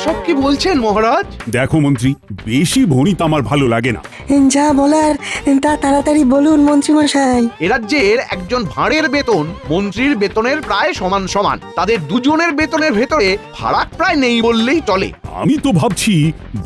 এসব কি বলছেন মহারাজ? দেখো মন্ত্রী, বেশি ভণিত আমার ভালো লাগে না। যা বলার তা তাড়াতাড়ি বলুন মন্ত্রীমশাই। এ রাজ্যের একজন ভাঁড়ের বেতন মন্ত্রীর বেতনের প্রায় সমান সমান। তাদের দুজনের বেতনের ভেতরে ফারাক প্রায় নেই বললেই চলে। আমি তো ভাবছি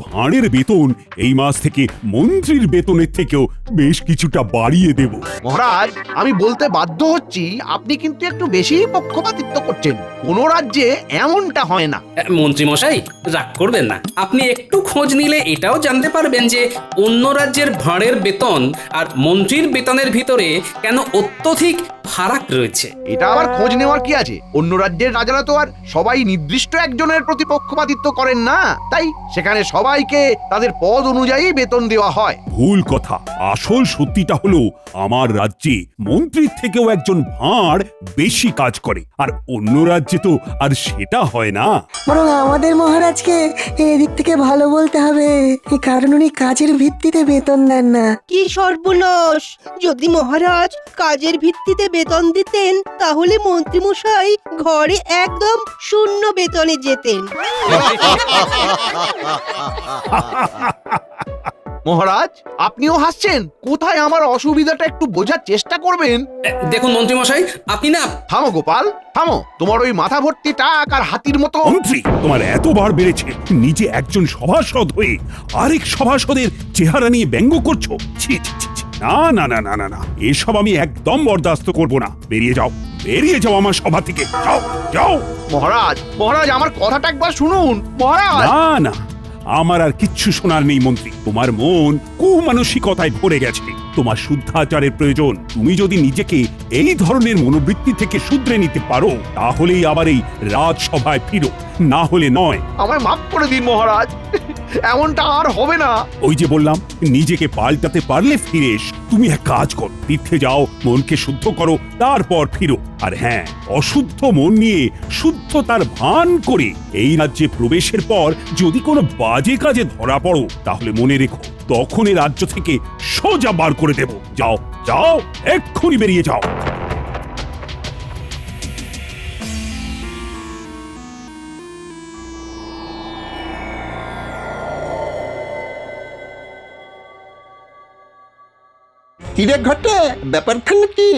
ভাঁড়ের বেতন এই মাস থেকে মন্ত্রীর বেতনের থেকেও বেশ কিছুটা বাড়িয়ে দেব। মহারাজ, আমি বলতে বাধ্য হচ্ছি, আপনি কিন্তু একটু বেশি পক্ষপাতিত্ব করছেন। কোন রাজ্যে এমনটা হয় না। মন্ত্রী মশাই, রাগ করবেন না। আপনি একটু খোঁজ নিলে এটাও জানতে পারবেন যে অন্য রাজ্যের ভাঁড়ের বেতন আর মন্ত্রীর বেতনের ভিতরে কেন অত্যধিক ফারাক রয়েছে। এটা আবার খোঁজ নেওয়ার কি আছে? অন্য রাজ্যের রাজারা তো আর সবাই নির্দিষ্ট একজনের প্রতি পক্ষপাতিত্ব করেন না, তাই সেখানে সবাইকে তাদের পদ অনুযায়ী বেতন দেওয়া হয়। ভুল কথা। আসল সত্যিটা হলো আমার রাজ্যে মন্ত্রীর থেকেও একজন ভাঁড় বেশি কাজ করে, আর অন্য রাজ্যে তো আর সেটা হয় না। বরং আমাদের মহারাজকে এদিক থেকে ভালো বলতে হবে, কারণ উনি কাজের ভিত্তিতে বেতন দেন না। কি সর্বনাশ! যদি মহারাজ কাজের ভিত্তিতে বেতন দিতেন তাহলে মন্ত্রীমশাই ঘরে একদম শূন্য বেতনে যেতেন। মহারাজ, আপনিও হাসছেন। কোথায় আমার অসুবিধাটা একটু বোঝার চেষ্টা করবেন। দেখুন মন্ত্রী মশাই, আপনি না। থামো গোপাল, থামো। তোমার ওই মাথা ভর্তি টাক আর হাতির মতো। মন্ত্রী, তোমার এতবার বেড়েছে, নিজে একজন সভাসদ হয়ে আরেক সভাসদের চেহারা নিয়ে ব্যঙ্গ করছো। ছি ছি ছি ছি। না না না না না না, এসব আমি একদম বরদাস্ত করব না। বেরিয়ে যাও, বেরিয়ে যাও আমার সভা থেকে। যাও যাও। মহারাজ, মহারাজ, আমার কথাটা একবার শুনুন। মহারাজ, না না, আমার আর কিচ্ছু শোনার নেই মন্ত্রী। তোমার মন কুমানসিকতায় ভরে গেছে। তোমার শুদ্ধাচারের প্রয়োজন। তুমি যদি নিজেকে এই ধরনের মনোবৃত্তি থেকে শুধরে নিতে পারো, তাহলেই আবার এই রাজসভায় ফিরো, না হলে নয়। আমায় মাফ করে দিন মহারাজ, এমনটা আর হবে না। ওই যে বললাম, নিজেকে পাল্টাতে পারলে ফিরে এসো। তুমি এক কাজ করো, তীর্থে যাও, মনকে শুদ্ধ করো, তারপর ফিরো। আর হ্যাঁ, অশুদ্ধ মন নিয়ে শুদ্ধতার ভান করে এই রাজ্যে প্রবেশের পর যদি কোনো বাজে কাজে ধরা পড়ো, তাহলে মনে রেখো, তখন এই রাজ্য থেকে সোজা বার করে দেব। যাও যাও, এক্ষুনি বেরিয়ে যাও। কিরে ঘটে, ব্যাপারখানে কি?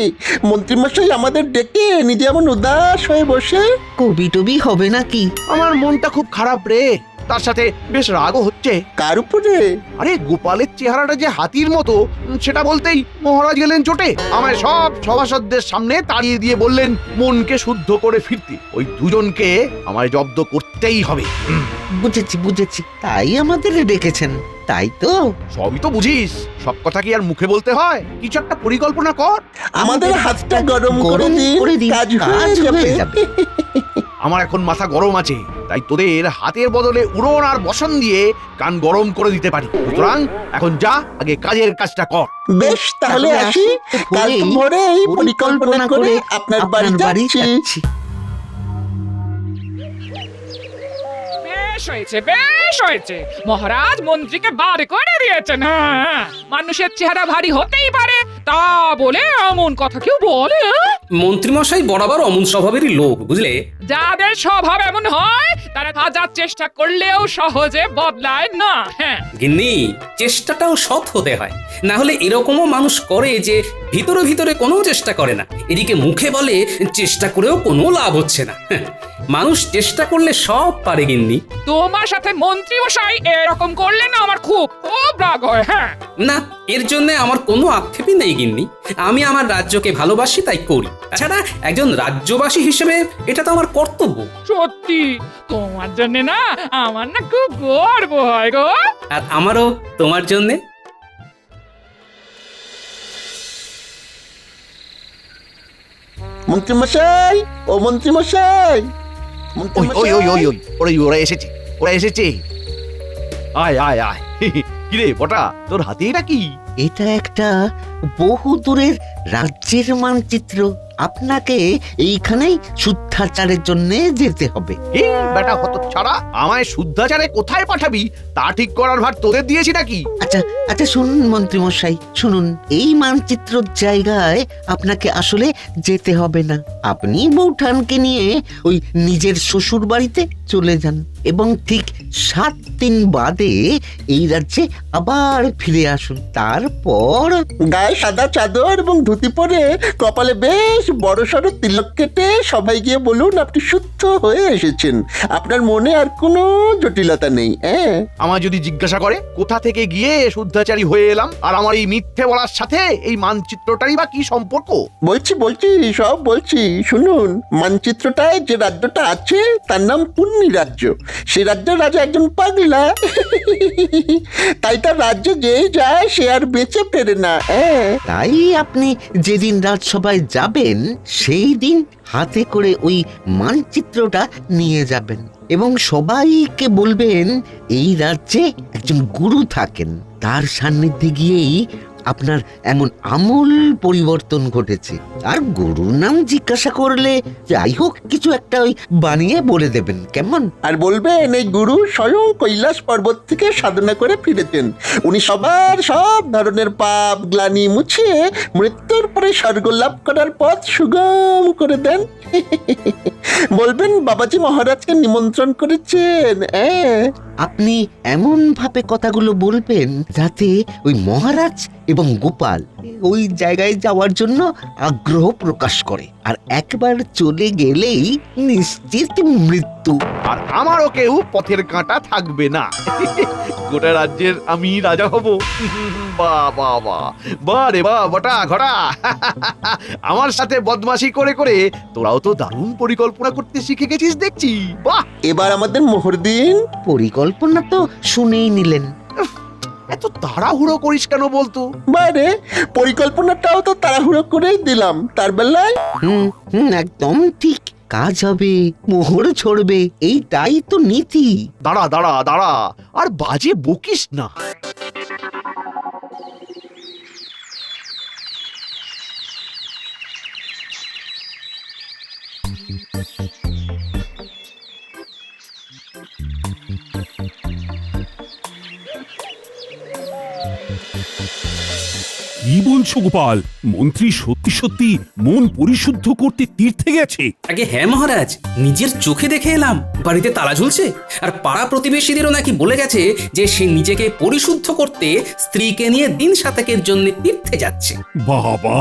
মন্ত্রীমশাই আমাদের ডেকে নিজে এমন উদাস হয়ে বসে। কবি টবি হবে নাকি? আমার মনটা খুব খারাপ রে। তার সাথে বেশ রাগও হচ্ছে। কার উপরে? আরে গোপালের চেহারাটা যে হাতির মতো, সেটা বলতেই মহারাজ গেলেন চোটে। আমায় সব সভাসদদের সামনে তাড়িয়ে দিয়ে বললেন মনকে শুদ্ধ করে ফিরতে। ওই দুজনকে আমায় জব্দ করতেই হবে। বুঝেছি বুঝেছি, তাই আমাদের ডেকেছেন, তাই তো? সবই তো বুঝিস, সব কথা কি আর মুখে বলতে হয়? কিছু একটা পরিকল্পনা কর। আমাদের হাতটা গরম করে দিন, কাজ হয়ে যাবে। আমার এখন মাথা গরম আছে, তাই তোদের হাতের বদলে উড়ন আর বসন দিয়ে কান গরম করে দিতে পারি। সুতরাং এখন যা, আগে কাজের কাজটা কর। বেশ, তাহলে আসি। কাল ভোরেই পরিকল্পনা করে আপনার বাড়ি যাচ্ছি। বেশ হয়েছে, বেশ হয়েছে। মহারাজ মন্ত্রীকে বার করে দিয়েছেন। হ্যাঁ, মানুষের চেহারা ভারী হতেই পারে, তা বলে এমন কথা কেউ বলে? মন্ত্রী মশাই বরাবর অমন স্বভাবেরই লোক, বুঝলে। যাদের স্বভাব এমন হয় তারা হাজার চেষ্টা করলেও সহজে বদলায় না। হ্যাঁ গিন্নি, চেষ্টাটাও সৎ হতে হয়, না হলে এরকমও মানুষ করে যে ভিতরে ভিতরে কোনো চেষ্টা করে না, এদিকে মুখে বলে চেষ্টা করেও কোনো লাভ হচ্ছে না। মানুষ চেষ্টা করলে সব পারে গিন্নি। তোমার সাথে মন্ত্রী মশাই এরকম করলে না আমার খুব খুব রাগ হয়। হ্যাঁ না, এর জন্য আমার কোনো আক্ষেপই নেই গিন্নি। আমি আমার রাজ্যকে ভালোবাসি, তাই করি। তাছাড়া একজন রাজ্যবাসী হিসেবে এটা তো আমার কর্তব্য। সত্যি তোমার জন্য না আমার না খুব গর্ব হয় গো। আর আমারও তোমার জন্যে। মন্ত্রীমশাই, ও মন্ত্রীমশাই, ওই ওই ওই ওই ওই ওই ওরা এসেছে, ওরা এসেছে। আয় আয় আয়। কিরে বটা, তোর হাতে এটা কি? এটা একটা বহু দূরের রাজ্যের মানচিত্র। আপনাকে এইখানেই শুদ্ধাচারের জন্য যেতে হবে। এই বেটা হতচ্ছাড়া, আমায় শুদ্ধাচারে কোথায় পাঠাবি তা ঠিক করার ভার তোদের দিয়েছি নাকি? আচ্ছা আচ্ছা, শুনুন মন্ত্রী মশাই, শুনুন। এই মানচিত্রর জায়গায় আপনাকে আসলে যেতে হবে না। আপনি বৌঠানকে নিয়ে ওই নিজের শ্বশুর বাড়িতে চলে যান। এবং ঠিক 7 দিন বাদে এই রাজ্যে আবার ফিরে আসুন। তারপর গায়ে সাদা চাদর এবং ধুতি পরে কপালে বেশ বড় সড়ো তিলক কেটে সবাই গিয়ে বলুন আপনি শুদ্ধ হয়ে এসেছেন, আপনার মনে আর কোনো জটিলতা নেই। হ্যাঁ, আমার যদি জিজ্ঞাসা করে কোথা থেকে গিয়ে শুদ্ধাচারী হয়ে এলাম, আর আমার এই মিথ্যে বলার সাথে এই মানচিত্রটারই বা কি সম্পর্ক? বলছি সব বলছি, শুনুন। মানচিত্রটায় যে রাজ্যটা আছে তার নাম পুণ্যি রাজ্য। সে রাজ্যের রাজা একজন পাগলা, তাই তার রাজ্যে যেই যায় সে আর বেঁচে ফেরে না। হ্যাঁ, তাই আপনি যেদিন রাজসভায় যাবেন সেই দিন হাতে করে ওই মানচিত্রটা নিয়ে যাবেন এবং সবাইকে বলবেন এই রাজ্যে একজন গুরু থাকেন, তার সান্নিধ্যে গিয়েই আপনার এমন আমূল পরিবর্তন ঘটেছে। আর গুরুর নাম জিজ্ঞাসা করলে যাই হোক কিছু একটা ওই বানিয়ে বলে দেবেন, কেমন? আর বলবেন এই গুরু স্বয়ং কৈলাস পর্বত থেকে সাধনা করে ফিরেছেন। উনি সবার সব ধরনের পাপ গ্লানি মুছিয়ে মৃত্যুর পরে স্বর্গ লাভ করার পথ সুগম করে দেন। বলবেন বাবাজি মহারাজকে নিমন্ত্রণ করেছেন। আপনি এমন ভাবে কথাগুলো বলবেন যাতে ওই মহারাজ এবং গোপাল ওই জায়গায় যাওয়ার জন্য আগ্রহ প্রকাশ করে, আর একবার চলে গেলেই নিশ্চিত মৃত্যু। আর আমারও কেউ পথের কাঁটা থাকবে না। গোটা রাজ্যের আমি রাজা হব। বাহ বাহ বাহ, বাহ রে বাহ বটা ঘটা। আমার সাথে বদমাশি করে করে তোরাও তো দারুণ পরিকল্পনা করতে শিখে গেছিস দেখছি। বাহ, এবার আমাদের মোহর দিন। পরিকল্পনা তো শুনেই নিলেন। এত তাড়াহুড়ো করিস কেন বলতো? বারে পরিকল্পনাটাও তো তাড়াহুড়ো করেই দিলাম, তার বেলায় একদম ঠিক। কাজ হবে, মোহর ছড়বে, এইটাই তো নীতি। দাঁড়া দাঁড়া দাঁড়া, আর বাজে বকিস না। কি বলছো গোপাল? মন্ত্রী সত্যি সত্যি মন পরিশুদ্ধ করতে তীর্থে গেছে? আগে হ্যাঁ মহারাজ, নিজের চোখে দেখে এলাম। বাড়িতে তালা ঝুলছে, আর পাড়া প্রতিবেশীদেরও নাকি বলে গেছে যে সে নিজেকে পরিশুদ্ধ করতে স্ত্রীকে নিয়ে দিন সাতেকের জন্য তীর্থে যাচ্ছে। বাবা,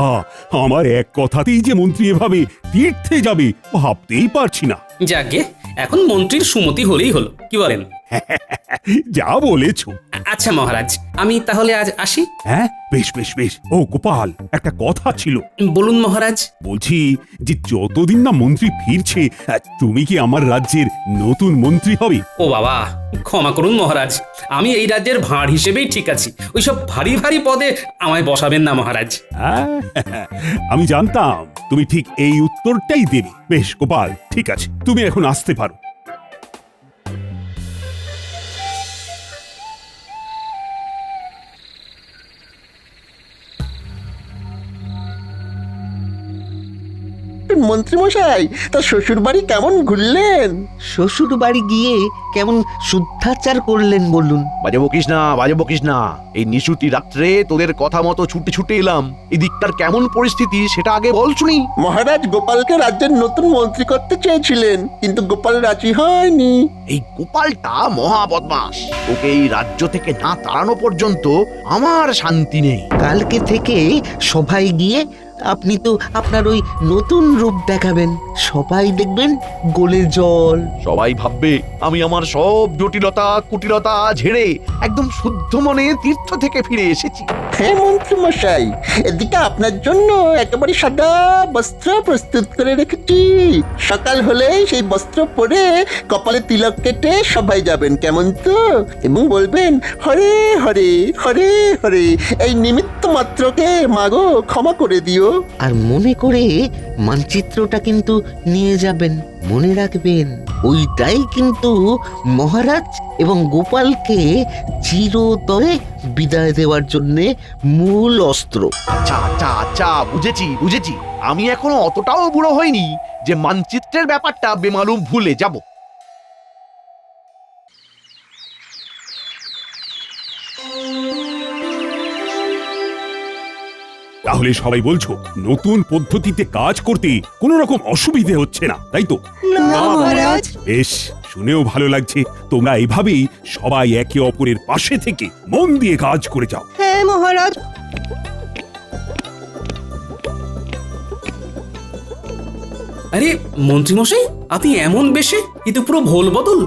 আমার এক কথাতেই যে মন্ত্রী এভাবে তীর্থে যাবে ভাবতেই পারছি না। যাকে এখন মন্ত্রীর সুমতি হলেই হলো, কি বলেন? যা বলেছো। আচ্ছা মহারাজ, আমি তাহলে আজ আসি। হ্যাঁ, বেশ বেশ বেশ। ও গোপাল, একটা কথা ছিল। বলুন মহারাজ। বলছি যে যতদিন না মন্ত্রী ফিরছে তুমি কি আমার রাজ্যের নতুন মন্ত্রী হবে? ও বাবা, ক্ষমা করুন মহারাজ, আমি এই রাজ্যের ভাঁড় হিসেবেই ঠিক আছি। ওইসব ভারী ভারী পদে আমায় বসাবেন না মহারাজ। আমি জানতাম তুমি ঠিক এই উত্তরটাই দেবে। বেশ গোপাল, ঠিক আছে, তুমি এখন আসতে পারো। মন্ত্রী মশাই, তার শ্বশুর বাড়ি কেমন ঘুরলেন? শ্বশুর বাড়ি গিয়ে কেমন শুদ্ধাচার করলেন বলুন? বাজে বকিস না, বাজে বকিস না। এই নিশুতি রাত্রে তোদের কথা মতো ছুটে ছুটে এলাম। এদিকটার কেমন পরিস্থিতি সেটা আগে বল শুনি। মহারাজ গোপালকে রাজ্যের নতুন মন্ত্রী করতে চেয়েছিলেন, কিন্তু গোপাল রাজি হয়নি। এই গোপালটা মহা বদমাস। ওকে এই রাজ্য থেকে না তাড়ানো পর্যন্ত আমার শান্তি নেই। কালকে থেকে সবাই গিয়ে আপনি তো আপনার ওই নতুন রূপ দেখাবেন, সবাই দেখবেন গোলে জল। সবাই ভাববে আমি আমার সব জটিলতা কুটিলতা ঝেড়ে একদম শুদ্ধ মনে তীর্থ থেকে ফিরে এসেছি। হ্যাঁ মন্ত্রী মশাই, এদিকে আপনার জন্য একেবারে সাদা বস্ত্র প্রস্তুত করে রেখেছি। সকাল হলে সেই বস্ত্র পরে কপালে তিলক কেটে সবাই যাবেন, কেমন তো? এবং বলবেন হরে হরে হরে হরে, এই নিমিত্ত মাত্রকে মাগো ক্ষমা করে দিও। আর মনে করে মানচিত্রটা কিন্তু নিয়ে যাবেন, মনে রাখবেন ওইটাই কিন্তু মহারাজ এবং গোপালকে চিরতরে বিদায় দেওয়ার জন্য মূল অস্ত্র। আচ্ছা আচ্ছা আচ্ছা, বুঝেছি বুঝেছি। আমি এখনো অতটাও বুড়ো হইনি যে মানচিত্রের ব্যাপারটা বেমালুম ভুলে যাব। তাহলে সবাই বলছো নতুন পদ্ধতিতে কাজ করতে কোনো রকম অসুবিধে হচ্ছে না, তাই তো? না মহারাজ। বেশ, শুনেও ভালো লাগছে তোমরা এভাবেই সবাই একে অপরের পাশে থেকে মন দিয়ে কাজ করে যাও। হ্যাঁ মহারাজ। আরে মন্ত্রীমশাই, আপনি এমন বেশে কিন্তু পুরো ভোল বদল।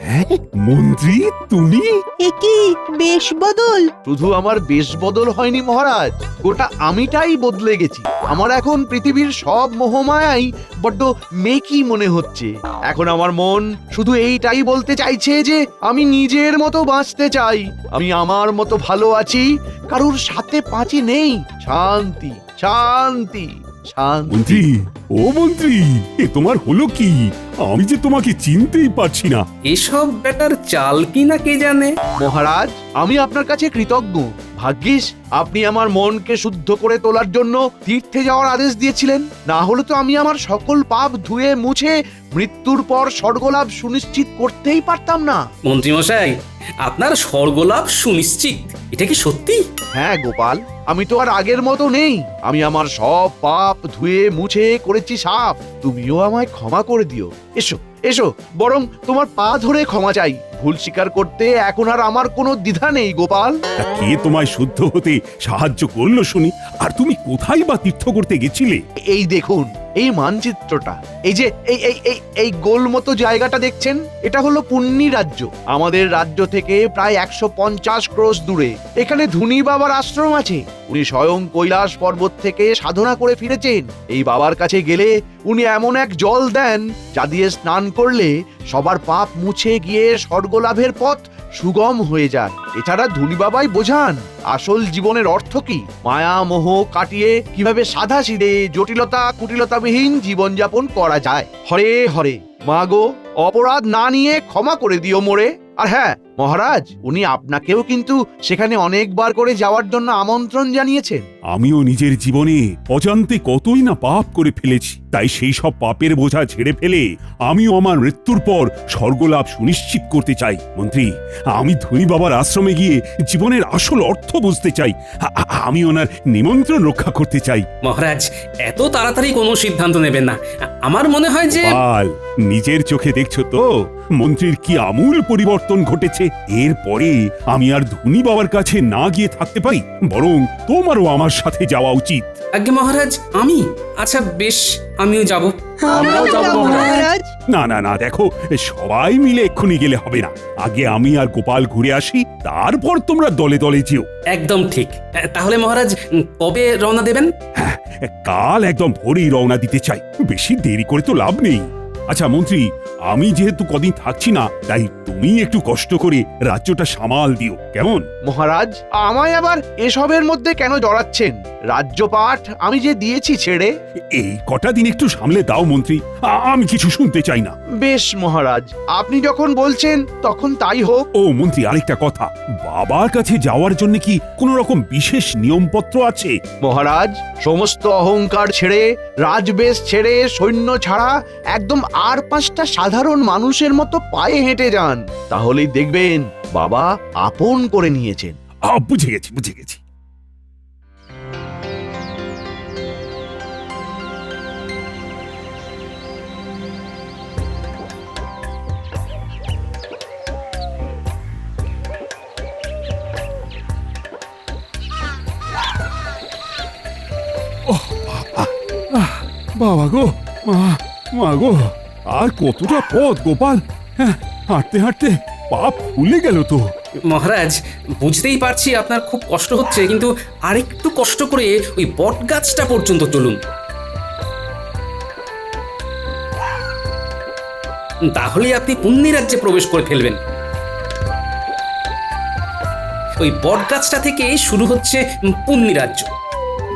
হ্যাঁ মন্ত্রী, তুমি? এ কি বেশ বদল? শুধু আমার বেশ বদল হয়নি মহারাজ, গোটা আমিটাই বদলে গেছি। আমার এখন পৃথিবীর সব মোহমায়াই বড্ড মেকি মনে হচ্ছে। এখন আমার মন শুধু এইটাই বলতে চাইছে যে আমি নিজের মতো বাঁচতে চাই, আমি আমার মতো ভালো আছি, কারুর সাথে পাঁচি নেই। শান্তি শান্তি শান্তি। মন্ত্রী, ও মন্ত্রী, এ তোমার হলো কি? আমি যে তোমাকে চিনতেই পারছি না। এসব ব্যাটার চাল কি না কে জানে। মহারাজ, আমি আপনার কাছে কৃতজ্ঞ। ভাগ্যিস আপনি আমার মনকে শুদ্ধ করে তোলার জন্য তীর্থে যাওয়ার আদেশ দিয়েছিলেন, না হলে তো আমি আমার সকল পাপ ধুয়ে মুছে মৃত্যুর পর স্বর্গলাভ সুনিশ্চিত করতেই পারতাম না। মন্ত্রীমশাই, আপনার স্বর্গলাভ সুনিশ্চিত, এটা কি সত্যি? হ্যাঁ গোপাল, আমি তো আর আগের মতো নেই। আমি আমার সব পাপ ধুয়ে মুছে করেছি সাফ। তুমিও আমায় ক্ষমা করে দিও। এসো এসো, বরং তোমার পা ধরে ক্ষমা চাই। ভুল স্বীকার করতে এখন আর আমার কোনো দ্বিধা নেই গোপাল। তা কে তোমায় শুদ্ধ হতে সাহায্য করলো শুনি? আর তুমি কোথায় বা তীর্থ করতে গেছিলে? এই দেখুন এই মানচিত্রটা, এই যে এই এই এই এই গোল মতো জায়গাটা দেখছেন, এটা হলো পুণ্যি রাজ্য। আমাদের রাজ্য থেকে প্রায় 150 ক্রোশ দূরে এখানে ধুনি বাবার আশ্রম আছে। উনি স্বয়ং কৈলাস পর্বত থেকে সাধনা করে ফিরেছেন। এই বাবার কাছে গেলে উনি এমন এক জল দেন যা দিয়ে স্নান করলে সবার পাপ মুছে গিয়ে স্বর্গলাভের পথ সুগম হয়ে যায়। এছাড়া ধুনি বাবাই বোঝান আসল জীবনের অর্থ কি, মায়া মোহ কাটিয়ে কিভাবে সাদা সিধে জটিলতা কুটিলতাবিহীন জীবনযাপন করা যায়। হরে হরে। মা গো, অপরাধ না নিয়ে ক্ষমা করে দিও মোরে। আর হ্যাঁ মহারাজ, উনি আপনাকেও কিন্তু সেখানে অনেকবার করে যাওয়ার জন্য আমন্ত্রণ জানিয়েছেন। আমিও নিজের জীবনে অজান্তে কতই না পাপ করে ফেলেছি, তাই সেই সব পাপের বোঝা ছেড়ে ফেলে আমিও আমার মৃত্যুর পর স্বর্গলাভ সুনিশ্চিত করতে চাই। মন্ত্রী, আমি ধনী বাবার আশ্রমে গিয়ে জীবনের আসল অর্থ বুঝতে চাই। আমি ওনার নিমন্ত্রণ রক্ষা করতে চাই। মহারাজ, এত তাড়াতাড়ি কোনো সিদ্ধান্ত নেবেন না। আমার মনে হয় যে পাল, নিজের চোখে দেখছো তো মন্ত্রীর কি আমূল পরিবর্তন ঘটেছে। এরপরে আমি আর ধনী বাবার কাছে না গিয়ে থাকতে পারি, বরং তোমারও আমার সাথে যাওয়া উচিত। আজ্ঞে মহারাজ, আমি? আচ্ছা বেশ, আমিও যাব। আমরাও যাবো মহারাজ। না না না, দেখো সবাই মিলে এক্ষুনি গেলে হবে না। আগে আমি আর গোপাল ঘুরে আসি, তারপর তোমরা দলে দলে যেও। একদম ঠিক। তাহলে মহারাজ, কবে রওনা দেবেন? হ্যাঁ, কাল একদম ভোরেই রওনা দিতে চাই, বেশি দেরি করে তো লাভ নেই। আচ্ছা মন্ত্রী, আমি যেহেতু কদিন থাকছি না, তাই তুমি একটু কষ্ট করে রাজ্যটা সামাল দিও, কেমন? মহারাজ, আমায় আবার এসবের মধ্যে কেন জড়াচ্ছেন? রাজ্যপাঠ আমি যে দিয়েছি ছেড়ে। এই কটা দিন একটু সামলে দাও মন্ত্রী, আমি কিছু শুনতে চাই না। বেশ মহারাজ, আপনি যখন বলছেন তখন তাই হোক। ও মন্ত্রী, আরেকটা কথা, বাবার কাছে যাওয়ার জন্য কি কোনো রকম বিশেষ নিয়মপত্র আছে? মহারাজ, সমস্ত অহংকার ছেড়ে, রাজবেশ ছেড়ে, সৈন্য ছাড়া একদম আর 5টা সাধারণ মানুষের মতো পায়ে হেঁটে যান, তাহলেই দেখবেন বাবা আপন করে নিয়েছেন। বুঝে গেছি বুঝে গেছি। বাবা গো, মা গো, আর কতটা পথ গোপাল? হ্যাঁ, হাঁটতে হাঁটতে পা ফুলে গেল তো। মহারাজ, বুঝতেই পারছি আপনার খুব কষ্ট হচ্ছে, কিন্তু আরেকটু কষ্ট করে ওই বট গাছটা পর্যন্ত চলুন, তাহলে আপনি পুণ্যি রাজ্যে প্রবেশ করে ফেলবেন। ওই বট গাছটা থেকে শুরু হচ্ছে পুণ্যি রাজ্য।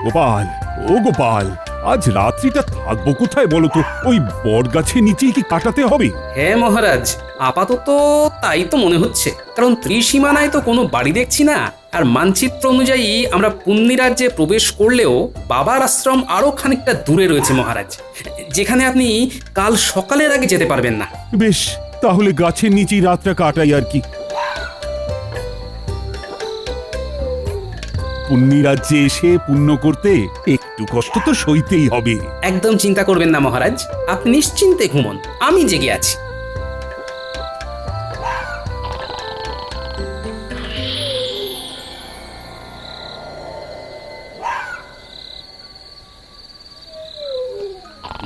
গোপাল, ও গোপাল, আজ রাত্রিটা থাকবো কোথায় বলো তো? ওই বট গাছের নিচেই কি কাটাতে হবে? হ্যাঁ মহারাজ, আপাতত তাই তো মনে হচ্ছে, কারণ ত্রিসীমানায় তো কোনো বাড়ি দেখছি না। আর মানচিত্র অনুযায়ী আমরা পুণ্যি রাজ্যে প্রবেশ করলেও বাবার আশ্রম আরো খানিকটা দূরে রয়েছে মহারাজ, যেখানে আপনি কাল সকালের আগে যেতে পারবেন না। বেশ, তাহলে গাছের নিচেই রাতটা কাটাই আর কি। পুণ্যি রাজ্যে এসে পুণ্য করতে একটু কষ্ট তো সইতেই হবে। একদম চিন্তা করবেন না মহারাজ, আপনি নিশ্চিন্তে ঘুমন, আমি জেগে আছি।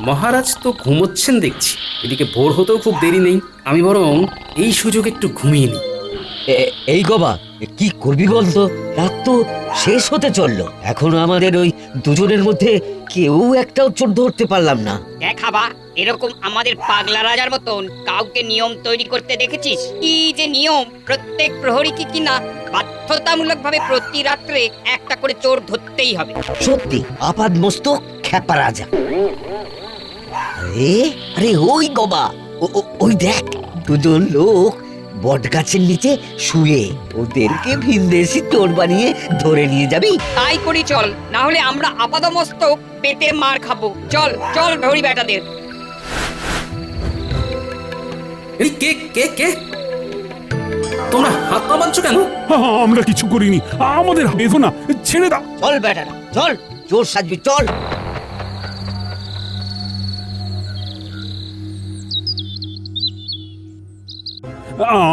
মহারাজ তো ঘুমোচ্ছেন দেখছি, এদিকে ভোর হতেও খুব দেরি নেই। আমি বরং এই সুযোগ একটু ঘুমিয়ে নিই। এই গবা, কি করবি বলতো? রাত তো শেষ হতে চললো, এখনো আমাদের ওই দুজনের মধ্যে কেউ একটাও চোর ধরতে পারলাম না। দেখাবা এরকম আমাদের পাগলা রাজার মতন কাউকে নিয়ম তৈরি করতে দেখেছিস? কি যে নিয়ম, প্রত্যেক প্রহরীকে কিনা বাধ্যতামূলক ভাবে প্রতি রাত্রে একটা করে চোর ধরতেই হবে। সত্যি আপাদ মস্তক খ্যাপা রাজা। আরে আরে ওই গবা, ওই দেখ, দুজন লোক বট গাছের নিচে শুয়ে, ওদেরকে ভিনদেশি চোর বানিয়ে ধরে নিয়ে যাবি? তাই করি চল, না হলে আমরা আপাদমস্তক পেটে মার খাবো। চল চল ভরি বেটাদের। এই কে কে কে তোমরা হাত পা বাঁধছো কেন? আমরা কিছু করিনি, আমাদের বেঁধো না, ছেড়ে দাও। চল বেটারা চল, চোর সাজবি চল।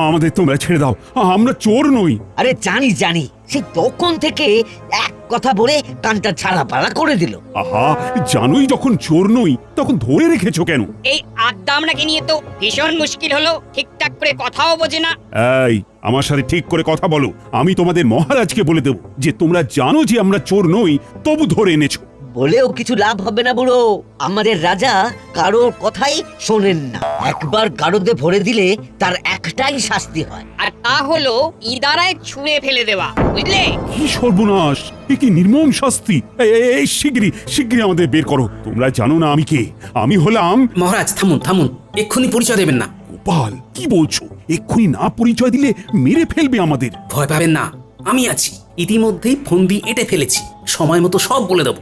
আমাদের তোমরা ছেড়ে দাও, আমরা চোর নই। আরে জানি জানি, সে তখন থেকে এক কথা বলে কানটা ছাড়া পালা করে দিল। আহা, জানোই যখন চোর নই তখন ধরে রেখেছো কেন? এই আড্ডা আমরাকে নিয়ে তো ভীষণ মুশকিল হলো, ঠিকঠাক করে কথাও বোঝে না। এই, আমার সাথে ঠিক করে কথা বলো। আমি তোমাদের মহারাজকে বলে দেব যে তোমরা জানো যে আমরা চোর নই, তবু ধরে এনেছো। বলেও কিছু লাভ হবে না বুড়ো, আমাদের রাজা কারোর কথাই শোনেন না। একবার গারদে ভরে দিলে তার একটাই শাস্তি হয়, আর তা হলো ইদারায় ছুঁড়ে ফেলে দেওয়া, বুঝলে? কি সর্বনাশ, এ কি নির্মম শাস্তি! এই শিগগিরই শিগগিরই আমাদের বের করো। তোমরা জানো না আমি কে? আমি হলাম... মহারাজ থামুন থামুন, এক্ষুনি পরিচয় দেবেন না। গোপাল, কি বলছো? এক্ষুনি না পরিচয় দিলে মেরে ফেলবে আমাদের। ভয় পাবেন না, আমি আছি। ইতিমধ্যেই ফন্দি এঁটে ফেলেছি, সময় মতো সব বলে দেবো।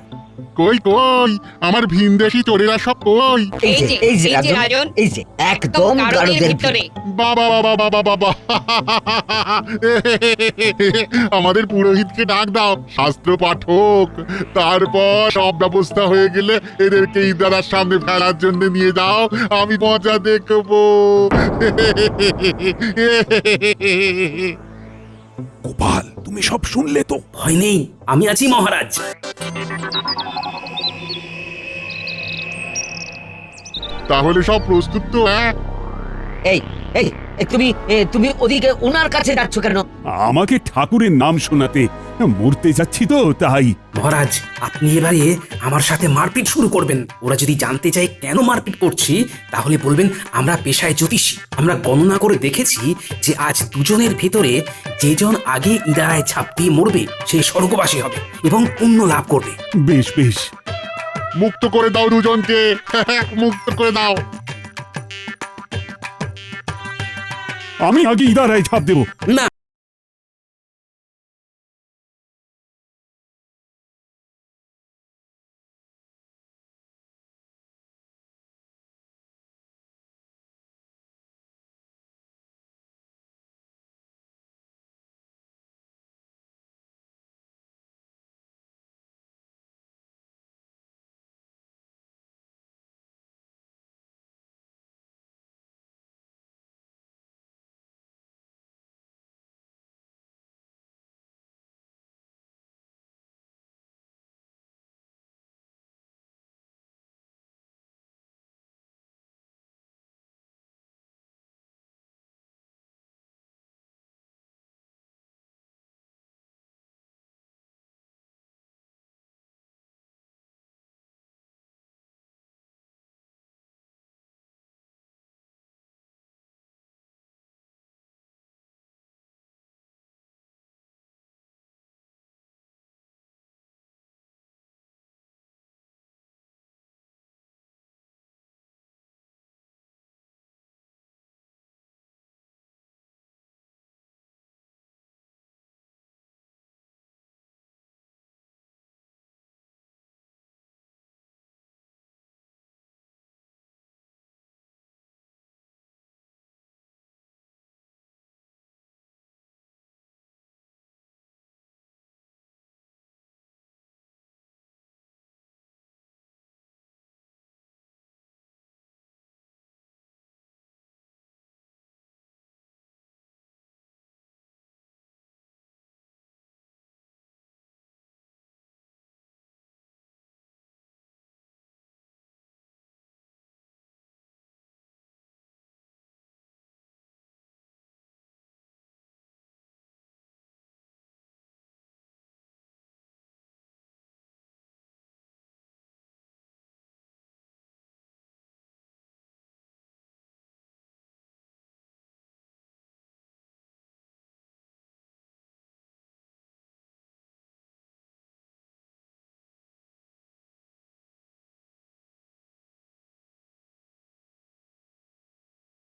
কই কই আমার ভিনদেশি চোরেরা সব কই? এই যে এই যে রাজন, এই যে একদম গারদের ভিতরে। বাবা বাবা বাবা বাবা আমাদের পুরোহিতকে ডাক দাও, শাস্ত্র পাঠক। তারপর সব ব্যবস্থা হয়ে গেলে এদেরকে ইদারার সামনে ফেলার জন্য নিয়ে যাও, আমি মজা দেখবো। গোপাল, তুমি সব শুনলে তো? ভয় নেই, আমি আছি মহারাজ। তাহলে সব প্রস্তুত তো? হ্যাঁ, এই এই তুমি তুমি ওদিকে ওনার কাছে যাচ্ছ কেন? আমাকে ঠাকুরের নাম শোনাতে। মরতে যাচ্ছি তো তাই। মহারাজ, আপনি এবারে আমার সাথে মারপিট শুরু করবেন। ওরা যদি জানতে চায় কেন মারপিট করছি, তাহলে বলবেন আমরা পেশায় জ্যোতিষী। আমরা গণনা করে দেখেছি যে আজ দুজনের ভেতরে যেজন আগে ইদারায় ছাপ দিয়ে মরবে সেই স্বর্গবাসী হবে এবং পুণ্য লাভ করবে। বেশ বেশ, মুক্ত করে দাও দুজনকে, মুক্ত করে দাও। আমি আগে ইদারায় ছাপ দেবো। না,